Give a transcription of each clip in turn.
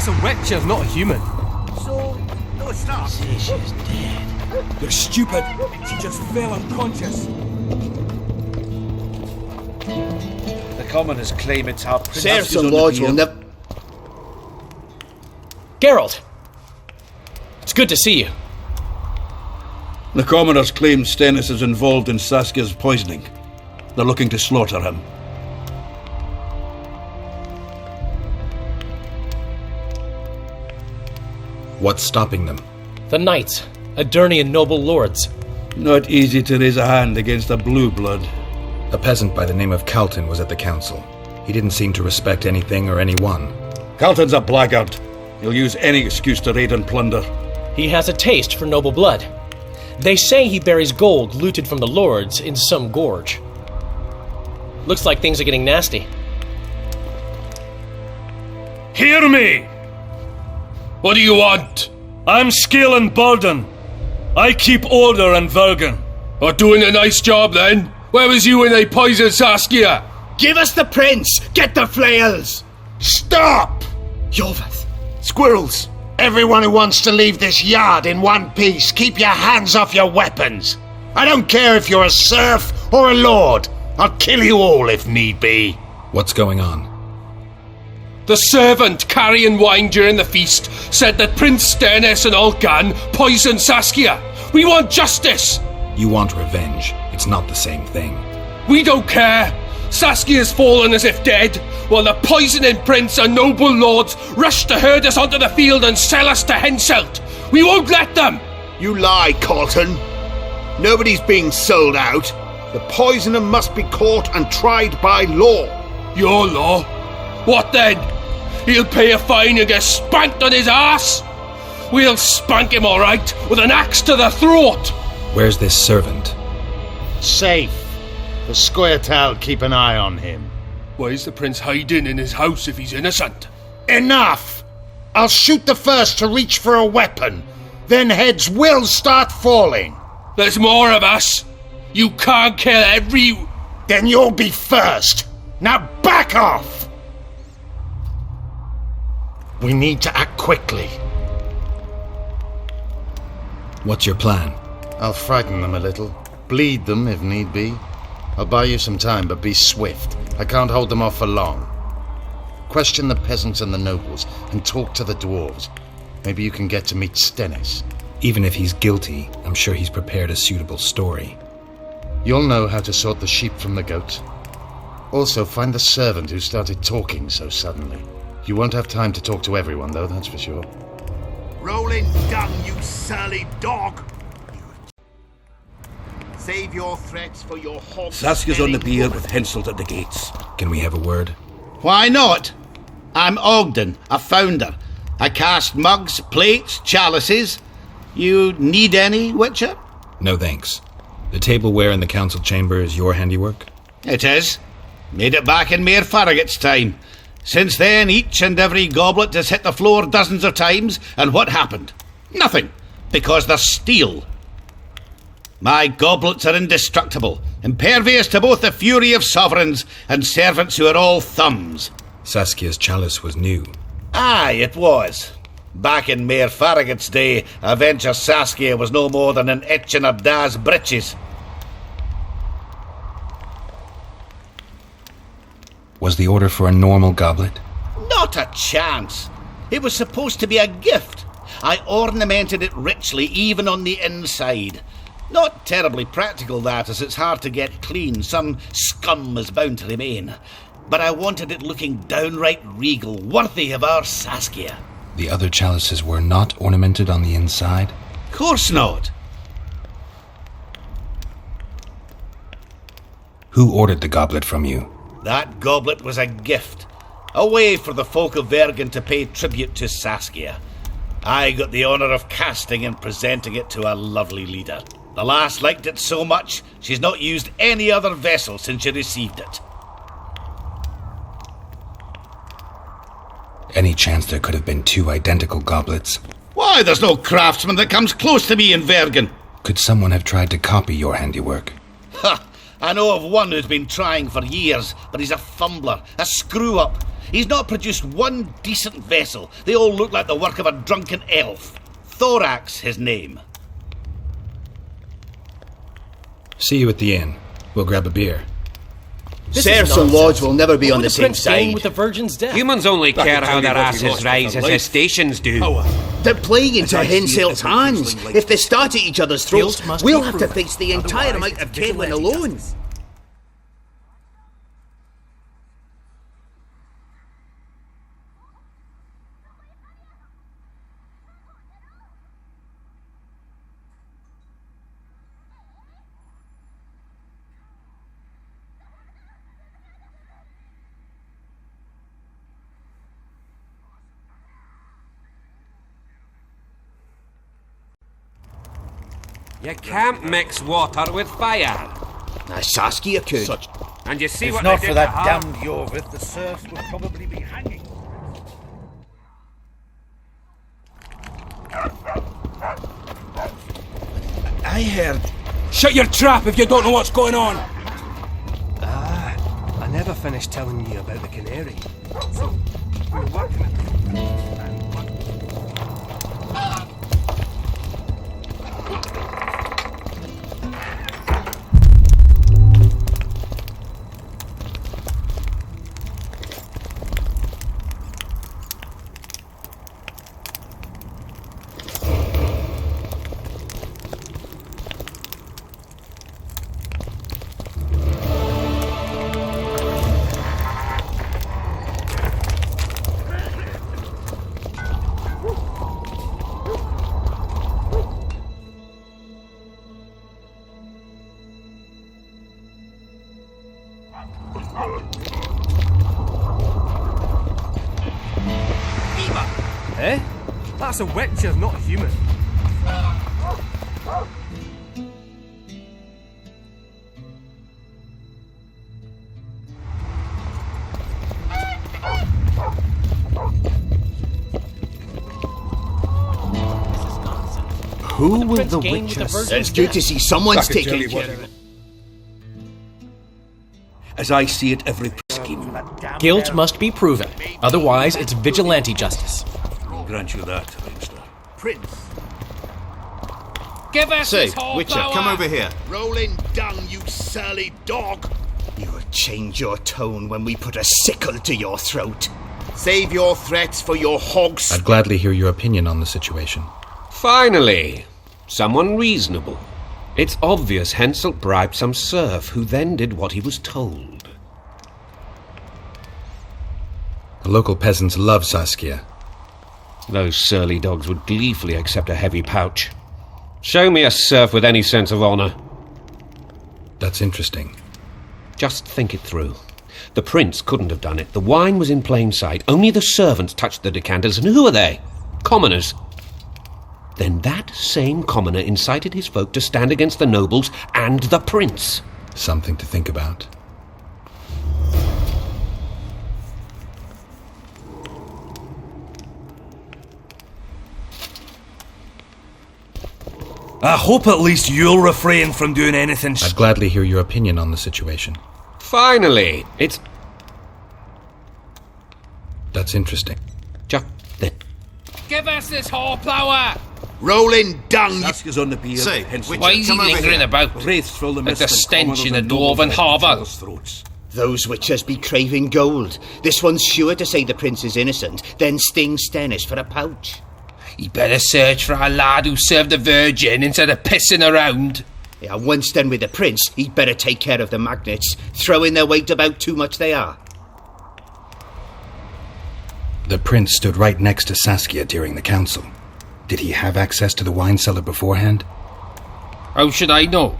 That's a witcher, not a human. So, no start. Say she's dead. You're stupid. She just fell unconscious. The commoners claim it's our Serves some lodge will never... Geralt! It's good to see you. The commoners claim Stennis is involved in Saskia's poisoning. They're looking to slaughter him. What's stopping them? The knights, Adernian noble lords. Not easy to raise a hand against a blue blood. A peasant by the name of Calton was at the council. He didn't seem to respect anything or anyone. Calton's a blackguard. He'll use any excuse to raid and plunder. He has a taste for noble blood. They say he buries gold looted from the lords in some gorge. Looks like things are getting nasty. Hear me! What do you want? I'm Skill and Burden. I keep order in Vergen. Are doing a nice job then? Where was you when they poisoned Saskia? Give us the prince! Get the flails! Stop! Yorvath! Squirrels! Everyone who wants to leave this yard in one piece, keep your hands off your weapons. I don't care if you're a serf or a lord. I'll kill you all if need be. What's going on? The servant carrying wine during the feast said that Prince Stennis and Olcan poisoned Saskia. We want justice! You want revenge. It's not the same thing. We don't care. Saskia's fallen as if dead, while the poisoning prince and noble lords rush to herd us onto the field and sell us to Henselt. We won't let them! You lie, Colton. Nobody's being sold out. The poisoner must be caught and tried by law. Your law? What then? He'll pay a fine and get spanked on his ass? We'll spank him all right, with an axe to the throat. Where's this servant? Safe. The Squirtal keep an eye on him. Why is the prince hiding in his house if he's innocent? Enough! I'll shoot the first to reach for a weapon. Then heads will start falling. There's more of us. You can't kill every... Then you'll be first. Now back off! We need to act quickly. What's your plan? I'll frighten them a little. Bleed them if need be. I'll buy you some time, but be swift. I can't hold them off for long. Question the peasants and the nobles, and talk to the dwarves. Maybe you can get to meet Stennis. Even if he's guilty, I'm sure he's prepared a suitable story. You'll know how to sort the sheep from the goats. Also, find the servant who started talking so suddenly. You won't have time to talk to everyone, though, that's for sure. Rolling dung, you surly dog! Save your threats for your hog. Saskia's on the bier with Henselt at the gates. Can we have a word? Why not? I'm Ogden, a founder. I cast mugs, plates, chalices. You need any, Witcher? No thanks. The tableware in the council chamber is your handiwork? It is. Made it back in Mayor Farragut's time. Since then, each and every goblet has hit the floor dozens of times, and what happened? Nothing, because they're steel. My goblets are indestructible, impervious to both the fury of sovereigns and servants who are all thumbs. Saskia's chalice was new. Aye, it was. Back in Mayor Farragut's day, a venture Saskia was no more than an itch in her da's breeches. Was the order for a normal goblet? Not a chance. It was supposed to be a gift. I ornamented it richly, even on the inside. Not terribly practical, that, as it's hard to get clean. Some scum is bound to remain. But I wanted it looking downright regal, worthy of our Saskia. The other chalices were not ornamented on the inside? Course not. Who ordered the goblet from you? That goblet was a gift. A way for the folk of Vergen to pay tribute to Saskia. I got the honour of casting and presenting it to a lovely leader. The lass liked it so much, she's not used any other vessel since she received it. Any chance there could have been two identical goblets? Why, there's no craftsman that comes close to me in Vergen. Could someone have tried to copy your handiwork? Ha! I know of one who's been trying for years, but he's a fumbler, a screw-up. He's not produced one decent vessel. They all look like the work of a drunken elf. Thorax, his name. See you at the inn. We'll grab a beer. Serfs and lords will never be on the same side. With the Virgin's death? Humans only care how their asses rise as their stations do. They're playing into Henselt's hands. If they start at each other's throats, we'll have to face the entire amount of Camelin alone. You can't mix water with fire. Saskia could. And you see If what not they for did that to her? damned Jorvith, the serfs would probably be hanging. I heard. Shut your trap if you don't know what's going on! I never finished telling you about the canary. So, we're working at Eh? That's a witcher, not a human. Who will the witches? It's good to see someone's taking care of it. As I see it, every scheme. Guilt must be proven. Otherwise, it's vigilante justice. I'll grant you that, Leinster. Prince. Give us Say, this whole Witcher, power. come over here. Rolling dung, you surly dog. You will change your tone when we put a sickle to your throat. Save your threats for your hogs. I'd gladly hear your opinion on the situation. Finally, someone reasonable. It's obvious Henselt bribed some serf who then did what he was told. The local peasants love Saskia. Those surly dogs would gleefully accept a heavy pouch. Show me a serf with any sense of honour. That's interesting. Just think it through. The prince couldn't have done it. The wine was in plain sight. Only the servants touched the decanters. And who are they? Commoners. Then that same commoner incited his folk to stand against the nobles and the prince. Something to think about. I hope at least you'll refrain from doing anything. I'd gladly hear your opinion on the situation. Finally, it's... That's interesting. Just then. Give us this horsepower! Rolling dung. Saskia's on the pier. Say, Henselt. Why is he lingering about? Wraiths fill the Like mist the and stench in commoners a and dwarven nobles harbour. at each other's throats. Those witches be craving gold. This one's sure to say the prince is innocent, then sting Stennis for a pouch. He better search for a lad who served the Virgin instead of pissing around. Yeah, once done with the prince, he'd better take care of the magnets. Throwing their weight about too much they are. The prince stood right next to Saskia during the council. Did he have access to the wine cellar beforehand? How should I know?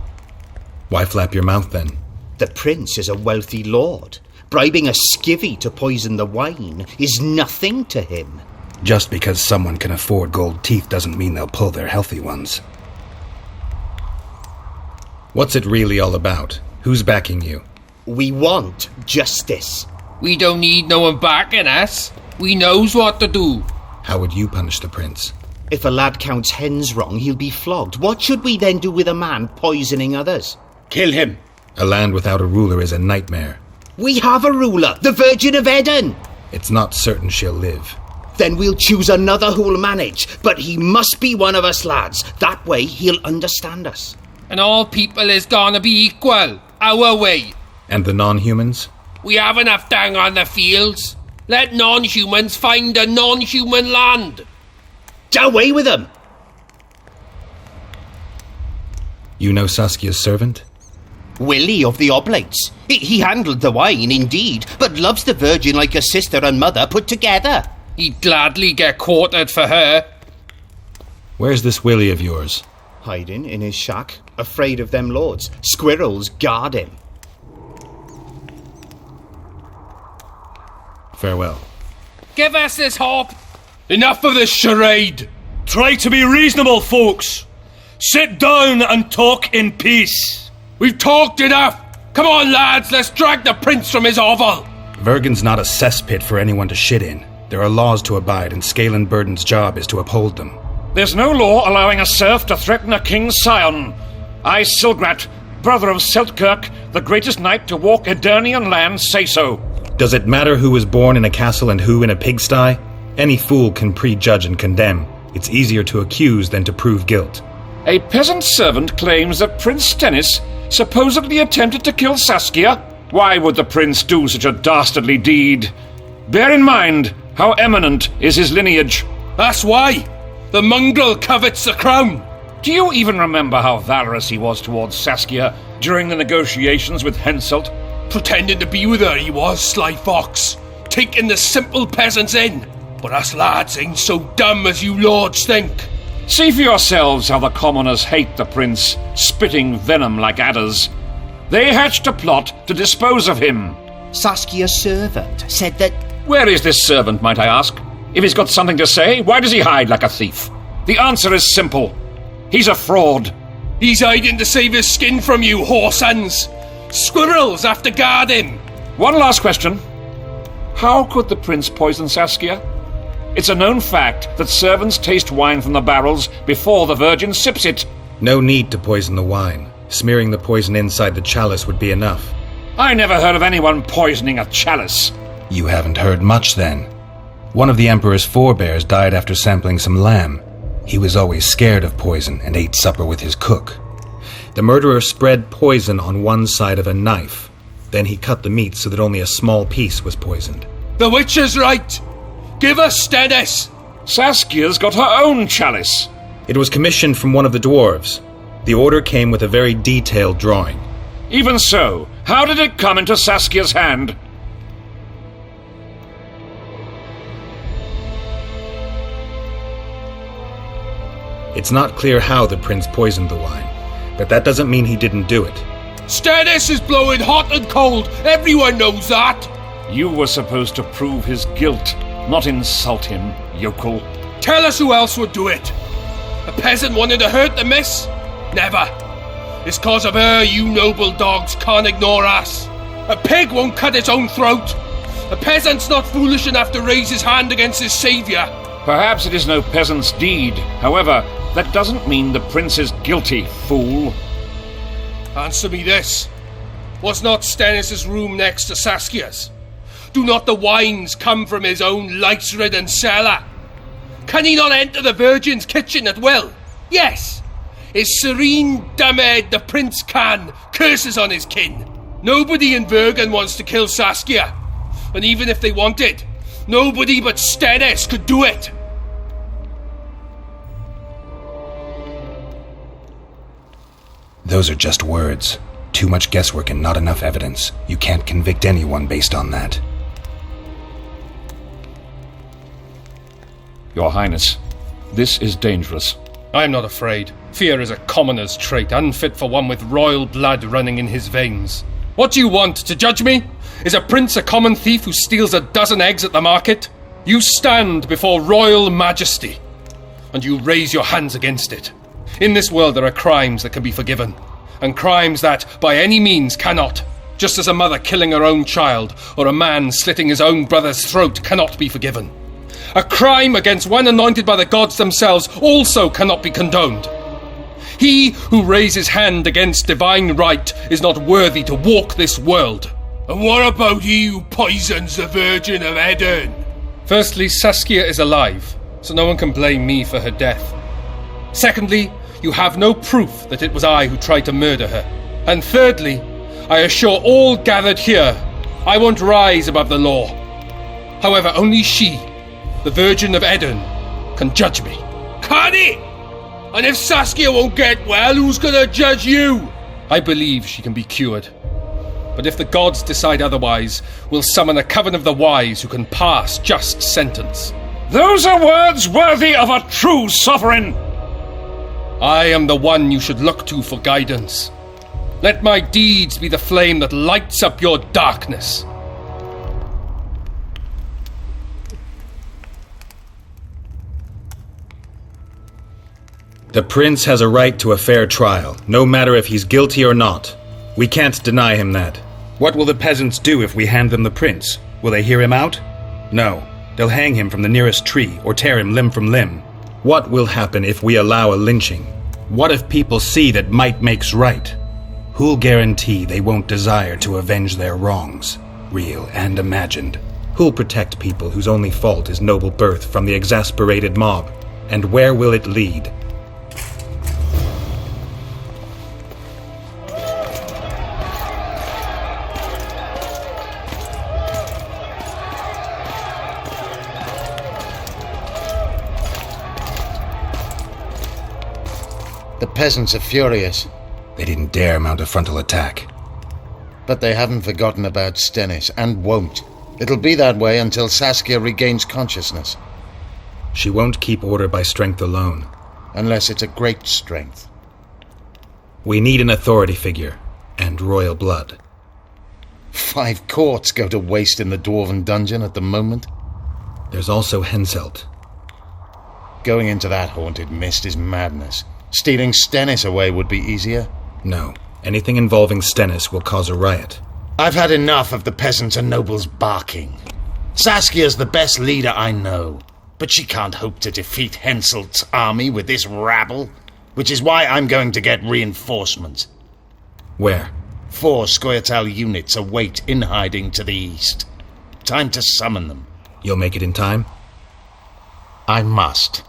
Why flap your mouth then? The prince is a wealthy lord. Bribing a skivvy to poison the wine is nothing to him. Just because someone can afford gold teeth doesn't mean they'll pull their healthy ones. What's it really all about? Who's backing you? We want justice. We don't need no one backing us. We knows what to do. How would you punish the prince? If a lad counts hens wrong, he'll be flogged. What should we then do with a man poisoning others? Kill him. A land without a ruler is a nightmare. We have a ruler, the Virgin of Eden! It's not certain she'll live. Then we'll choose another who'll manage, but he must be one of us lads. That way he'll understand us. And all people is gonna be equal, our way. And the non-humans? We have enough down on the fields. Let non-humans find a non-human land. Away with them! You know Saskia's servant? Willie of the Oblates. He handled the wine, indeed, but loves the Virgin like a sister and mother put together. He'd gladly get quartered for her. Where's this Willie of yours? Hiding in his shack, afraid of them lords. Squirrels guard him. Farewell. Give us this hope. Enough of this charade. Try to be reasonable, folks. Sit down and talk in peace. We've talked enough. Come on, lads, let's drag the prince from his hovel. Vergen's not a cesspit for anyone to shit in. There are laws to abide, and Scalen Burden's job is to uphold them. There's no law allowing a serf to threaten a king's scion. I, Silgrat, brother of Seltkirk, the greatest knight to walk Edirnian land, say so. Does it matter who was born in a castle and who in a pigsty? Any fool can prejudge and condemn. It's easier to accuse than to prove guilt. A peasant servant claims that Prince Stennis supposedly attempted to kill Saskia. Why would the prince do such a dastardly deed? Bear in mind how eminent is his lineage. That's why. The mongrel covets the crown. Do you even remember how valorous he was towards Saskia during the negotiations with Henselt? Pretending to be with her he was, sly fox. Taking the simple peasants in. But us lads ain't so dumb as you lords think. See for yourselves how the commoners hate the prince, spitting venom like adders. They hatched a plot to dispose of him. Saskia's servant said that... Where is this servant, might I ask? If he's got something to say, why does he hide like a thief? The answer is simple. He's a fraud. He's hiding to save his skin from you, whoresons. Squirrels have to guard him. One last question. How could the prince poison Saskia? It's a known fact that servants taste wine from the barrels before the Virgin sips it. No need to poison the wine. Smearing the poison inside the chalice would be enough. I never heard of anyone poisoning a chalice. You haven't heard much, then. One of the Emperor's forebears died after sampling some lamb. He was always scared of poison and ate supper with his cook. The murderer spread poison on one side of a knife. Then he cut the meat so that only a small piece was poisoned. The witch is right. Give us Stennis. Saskia's got her own chalice. It was commissioned from one of the dwarves. The order came with a very detailed drawing. Even so, how did it come into Saskia's hand? It's not clear how the prince poisoned the wine, but that doesn't mean he didn't do it. Stennis is blowing hot and cold. Everyone knows that. You were supposed to prove his guilt, not insult him, yokel. Tell us who else would do it. A peasant wanted to hurt the miss? Never. It's cause of her you noble dogs can't ignore us. A pig won't cut its own throat. A peasant's not foolish enough to raise his hand against his saviour. Perhaps it is no peasant's deed. However, that doesn't mean the prince is guilty, fool. Answer me this. Was not Stennis' room next to Saskia's? Do not the wines come from his own lice-ridden cellar? Can he not enter the Virgin's kitchen at will? Yes. His serene Damed the prince can. Curses on his kin. Nobody in Vergen wants to kill Saskia. And even if they wanted, nobody but Stennis could do it. Those are just words. Too much guesswork and not enough evidence. You can't convict anyone based on that. Your Highness, this is dangerous. I am not afraid. Fear is a commoner's trait, unfit for one with royal blood running in his veins. What do you want, to judge me? Is a prince a common thief who steals a dozen eggs at the market? You stand before royal majesty, and you raise your hands against it. In this world there are crimes that can be forgiven, and crimes that, by any means, cannot. Just as a mother killing her own child, or a man slitting his own brother's throat cannot be forgiven. A crime against one anointed by the gods themselves also cannot be condoned. He who raises hand against divine right is not worthy to walk this world. And what about he who poisons the Virgin of Eden? Firstly, Saskia is alive, so no one can blame me for her death. Secondly, you have no proof that it was I who tried to murder her. And thirdly, I assure all gathered here, I won't rise above the law. However, only she, the Virgin of Eden, can judge me. Can it? And if Saskia won't get well, who's gonna judge you? I believe she can be cured. But if the gods decide otherwise, we'll summon a coven of the wise who can pass just sentence. Those are words worthy of a true sovereign. I am the one you should look to for guidance. Let my deeds be the flame that lights up your darkness. The prince has a right to a fair trial, no matter if he's guilty or not. We can't deny him that. What will the peasants do if we hand them the prince? Will they hear him out? No. They'll hang him from the nearest tree or tear him limb from limb. What will happen if we allow a lynching? What if people see that might makes right? Who'll guarantee they won't desire to avenge their wrongs, real and imagined? Who'll protect people whose only fault is noble birth from the exasperated mob? And where will it lead? The peasants are furious. They didn't dare mount a frontal attack. But they haven't forgotten about Stennis, and won't. It'll be that way until Saskia regains consciousness. She won't keep order by strength alone. Unless it's a great strength. We need an authority figure, and royal blood. 5 courts go to waste in the Dwarven dungeon at the moment. There's also Henselt. Going into that haunted mist is madness. Stealing Stennis away would be easier. No. Anything involving Stennis will cause a riot. I've had enough of the peasants and nobles barking. Saskia's the best leader I know, but she can't hope to defeat Henselt's army with this rabble, which is why I'm going to get reinforcements. Where? 4 Scoia'tael units await in hiding to the east. Time to summon them. You'll make it in time? I must.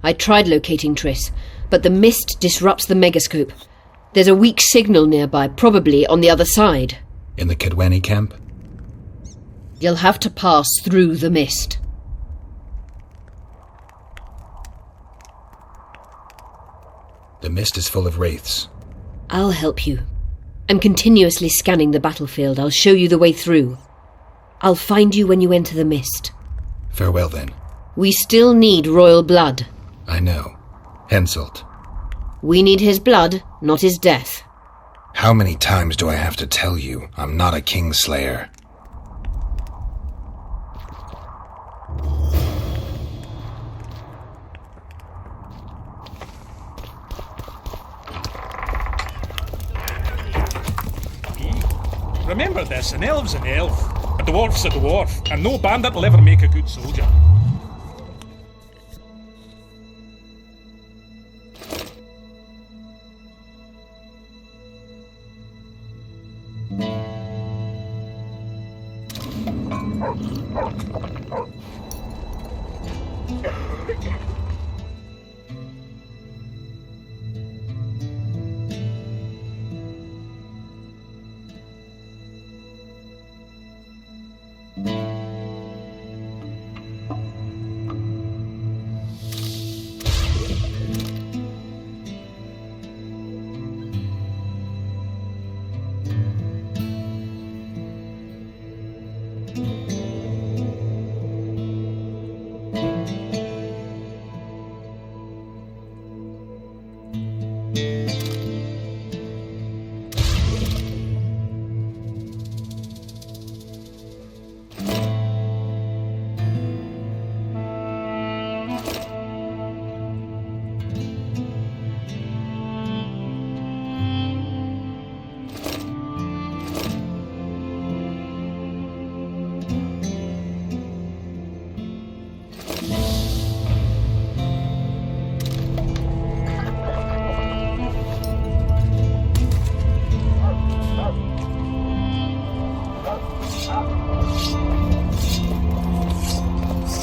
I tried locating Triss, but the mist disrupts the megascope. There's a weak signal nearby, probably on the other side. In the Kedweni camp? You'll have to pass through the mist. The mist is full of wraiths. I'll help you. I'm continuously scanning the battlefield. I'll show you the way through. I'll find you when you enter the mist. Farewell, then. We still need royal blood. I know. Henselt. We need his blood, not his death. How many times do I have to tell you I'm not a Kingslayer? Remember this, an elf's an elf, a dwarf's a dwarf, and no bandit will ever make a good soldier.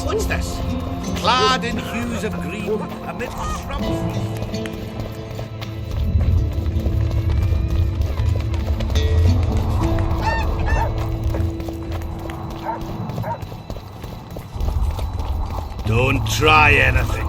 What's this? Clad in hues of green, amidst shrubs. Don't try anything.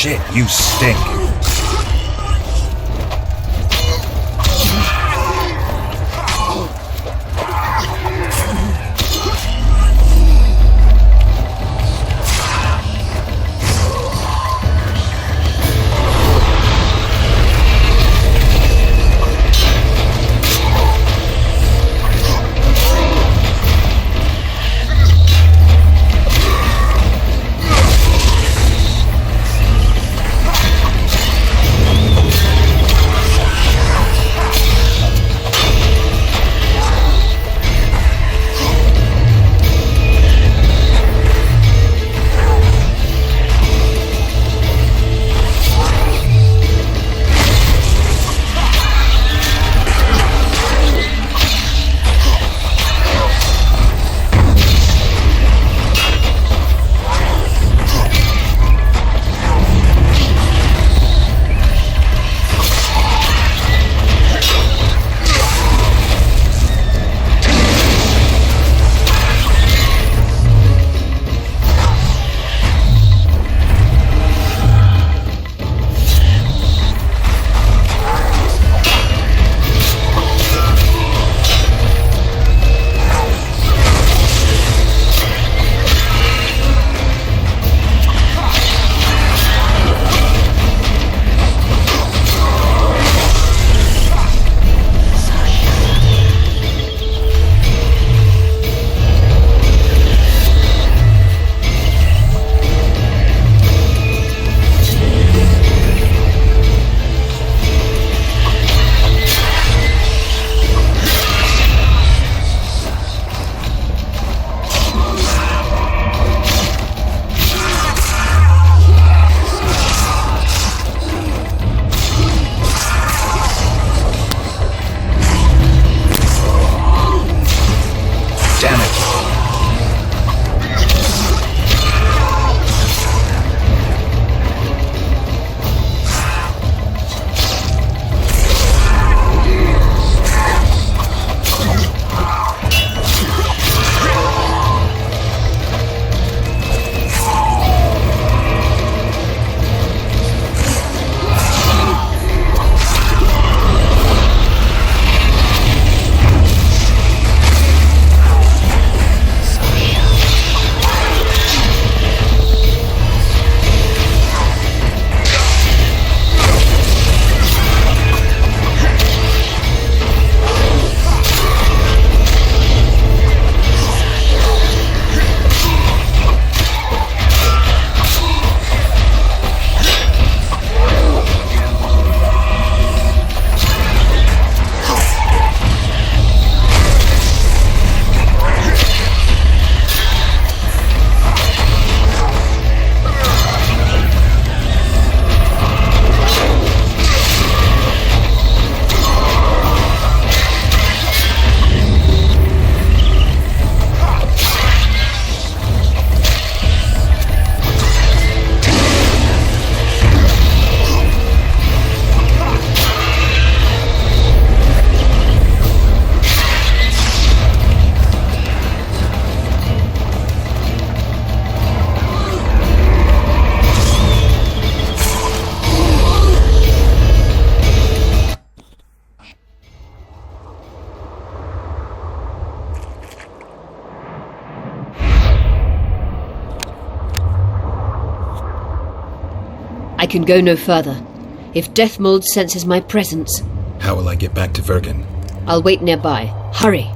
Shit, you stink. I can go no further. If Deathmold senses my presence... How will I get back to Vergen? I'll wait nearby. Hurry!